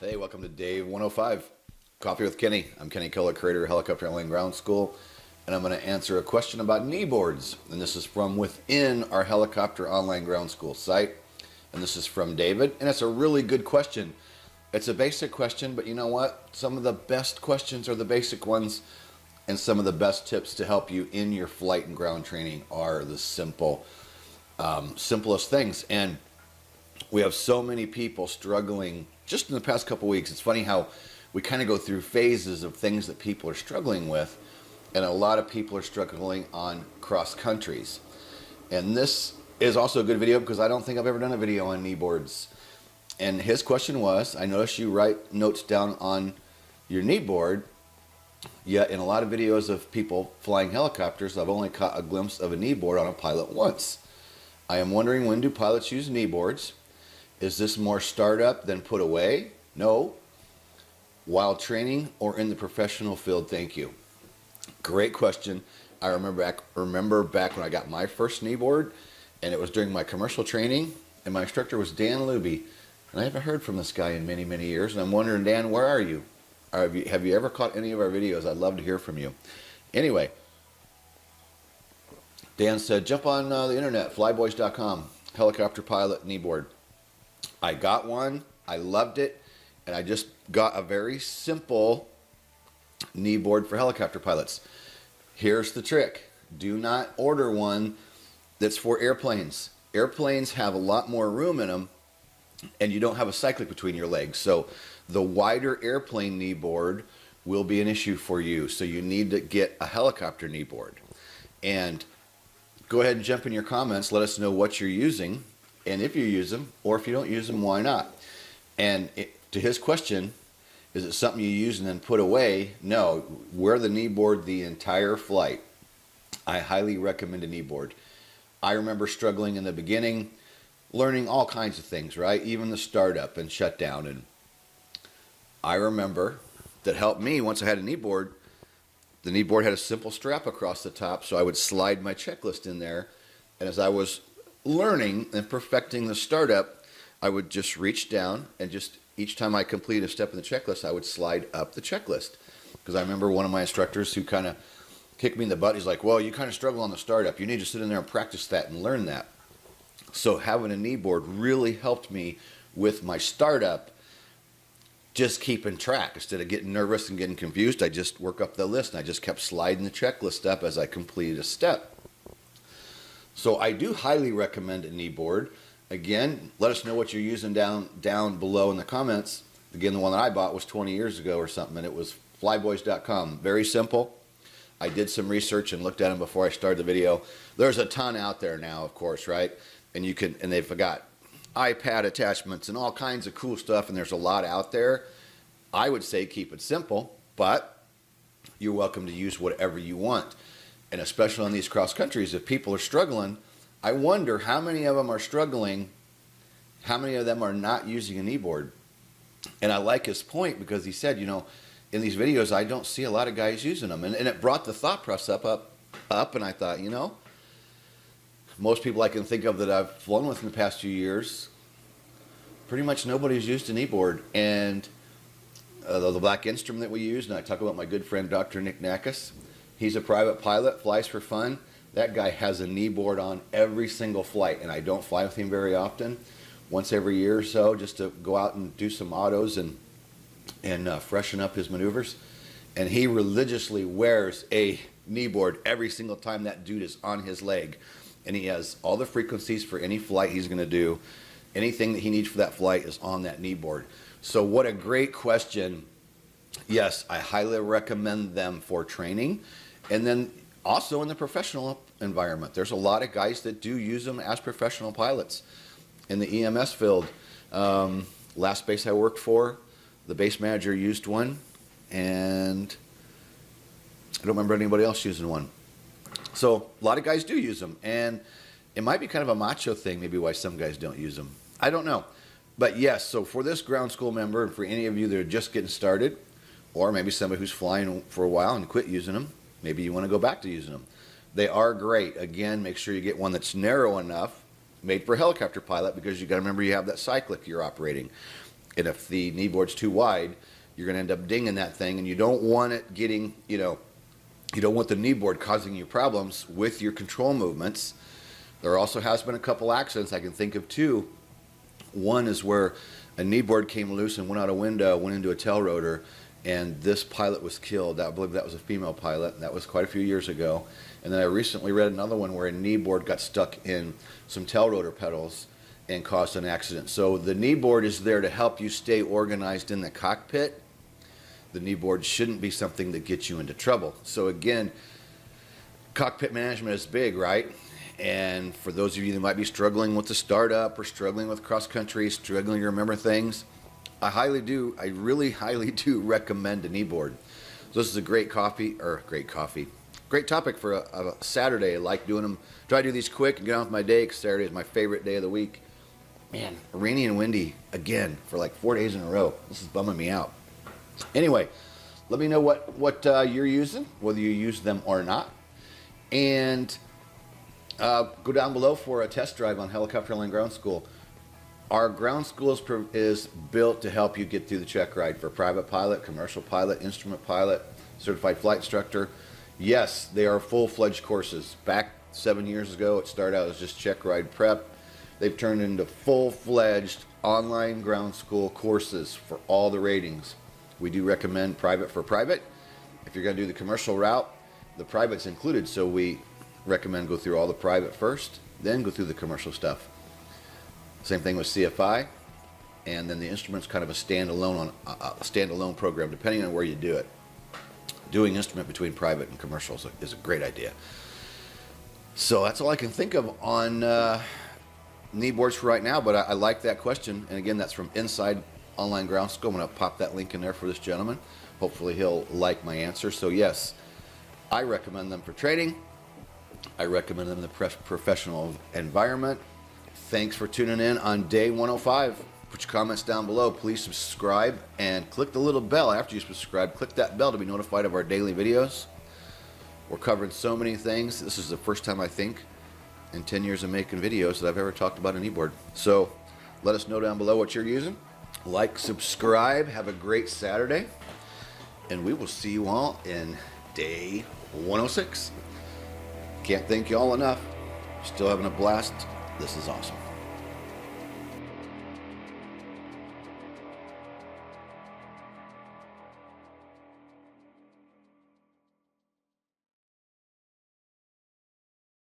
Hey, welcome to Dave 105, Coffee with Kenny. I'm Kenny Keller, creator of Helicopter Online Ground School, and I'm going to answer a question about knee boards. And this is from within our Helicopter Online Ground School site. And this is from David, and it's a really good question. It's a basic question, but you know what? Some of the best questions are the basic ones, and some of the best tips to help you in your flight and ground training are the simplest things. And we have so many people struggling just in the past couple weeks. It's funny how we kind of go through phases of things that people are struggling with, and a lot of people are struggling on cross countries. And this is also a good video because I don't think I've ever done a video on knee boards. And his question was, I noticed you write notes down on your knee board, yet in a lot of videos of people flying helicopters, I've only caught a glimpse of a knee board on a pilot once. I am wondering, when do pilots use knee boards? Is this more startup than put away? No. While training or in the professional field? Thank you. Great question. I remember back when I got my first knee board, and it was during my commercial training, and my instructor was Dan Luby. And I haven't heard from this guy in many, many years, and I'm wondering, Dan, where are you? Have you ever caught any of our videos? I'd love to hear from you. Anyway, Dan said, jump on the internet, flyboys.com, helicopter pilot knee board. I got one, I loved it, and I just got a very simple knee board for helicopter pilots. Here's the trick. Do not order one that's for airplanes. Airplanes have a lot more room in them, and you don't have a cyclic between your legs. So the wider airplane knee board will be an issue for you. So you need to get a helicopter knee board. And go ahead and jump in your comments. Let us know what you're using, and if you use them, or if you don't use them, why not? And to his question, is it something you use and then put away? No. Wear the knee board the entire flight. I highly recommend a knee board. I remember struggling in the beginning, learning all kinds of things, right? Even the startup and shutdown. And I remember that helped me once I had a knee board. The knee board had a simple strap across the top, so I would slide my checklist in there. And as I was learning and perfecting the startup, I would just reach down and just each time I completed a step in the checklist, I would slide up the checklist. Because I remember one of my instructors who kind of kicked me in the butt. He's like, well, you kind of struggle on the startup. You need to sit in there and practice that and learn that. So having a knee board really helped me with my startup, just keeping track. Instead of getting nervous and getting confused, I just work up the list, and I just kept sliding the checklist up as I completed a step. So I do highly recommend a knee board. Again, let us know what you're using down below in the comments. Again, the one that I bought was 20 years ago or something, and it was flyboys.com. Very simple. I did some research and looked at them before I started the video. There's a ton out there now, of course, right? And they've got iPad attachments and all kinds of cool stuff, and there's a lot out there. I would say keep it simple, but you're welcome to use whatever you want. And especially on these cross countries, if people are struggling, I wonder how many of them are struggling, how many of them are not using a knee board. And I like his point because he said, in these videos, I don't see a lot of guys using them. And it brought the thought process up, and I thought, most people I can think of that I've flown with in the past few years, pretty much nobody's used a knee board. And the black instrument that we use, and I talk about my good friend Dr. Nick Knack, he's a private pilot, flies for fun. That guy has a knee board on every single flight, and I don't fly with him very often, once every year or so, just to go out and do some autos and freshen up his maneuvers. And he religiously wears a knee board every single time that dude is on his leg. And he has all the frequencies for any flight he's going to do. Anything that he needs for that flight is on that knee board. So what a great question. Yes, I highly recommend them for training. And then also in the professional environment, there's a lot of guys that do use them as professional pilots. In the EMS field, last base I worked for, the base manager used one, and I don't remember anybody else using one. So a lot of guys do use them, and it might be kind of a macho thing, maybe why some guys don't use them. I don't know. But yes, so for this ground school member, and for any of you that are just getting started, or maybe somebody who's flying for a while and quit using them, maybe you want to go back to using them. They are great. Again, make sure you get one that's narrow enough, made for a helicopter pilot, because you got to remember you have that cyclic you're operating. And if the knee board's too wide, you're going to end up dinging that thing, and you don't want it getting, you don't want the knee board causing you problems with your control movements. There also has been a couple accidents I can think of too. One is where a knee board came loose and went out a window, went into a tail rotor, and this pilot was killed. I believe that was a female pilot, and that was quite a few years ago. And then I recently read another one where a knee board got stuck in some tail rotor pedals and caused an accident. So the knee board is there to help you stay organized in the cockpit. The knee board shouldn't be something that gets you into trouble. So again, cockpit management is big, right? And for those of you that might be struggling with the startup or struggling with cross country, struggling to remember things, I really highly do recommend a knee board. So this is a great topic for a Saturday. I like doing them. Try to do these quick and get on with my day, because Saturday is my favorite day of the week. Man, rainy and windy again for like 4 days in a row. This is bumming me out. Anyway, let me know what you're using, whether you use them or not. And go down below for a test drive on Helicopter Airline Ground School. Our ground school is built to help you get through the check ride for private pilot, commercial pilot, instrument pilot, certified flight instructor. Yes, they are full-fledged courses. Back 7 years ago, it started out as just check ride prep. They've turned into full-fledged online ground school courses for all the ratings. We do recommend private for private. If you're going to do the commercial route, the private's included, so we recommend go through all the private first, then go through the commercial stuff. Same thing with CFI, and then the instrument's kind of a standalone program, depending on where you do it. Doing instrument between private and commercial is a great idea. So that's all I can think of on knee boards for right now, but I like that question. And again, that's from Inside Online Ground School. I'm going to pop that link in there for this gentleman. Hopefully he'll like my answer. So yes, I recommend them for training. I recommend them in the professional environment. Thanks for tuning in on day 105. Put your comments down below. Please subscribe and click the little bell after you subscribe. Click that bell to be notified of our daily videos. We're covering so many things. This is the first time, I think, in 10 years of making videos that I've ever talked about a knee board. So let us know down below what you're using. Like, subscribe. Have a great Saturday. And we will see you all in day 106. Can't thank you all enough. Still having a blast. This is awesome.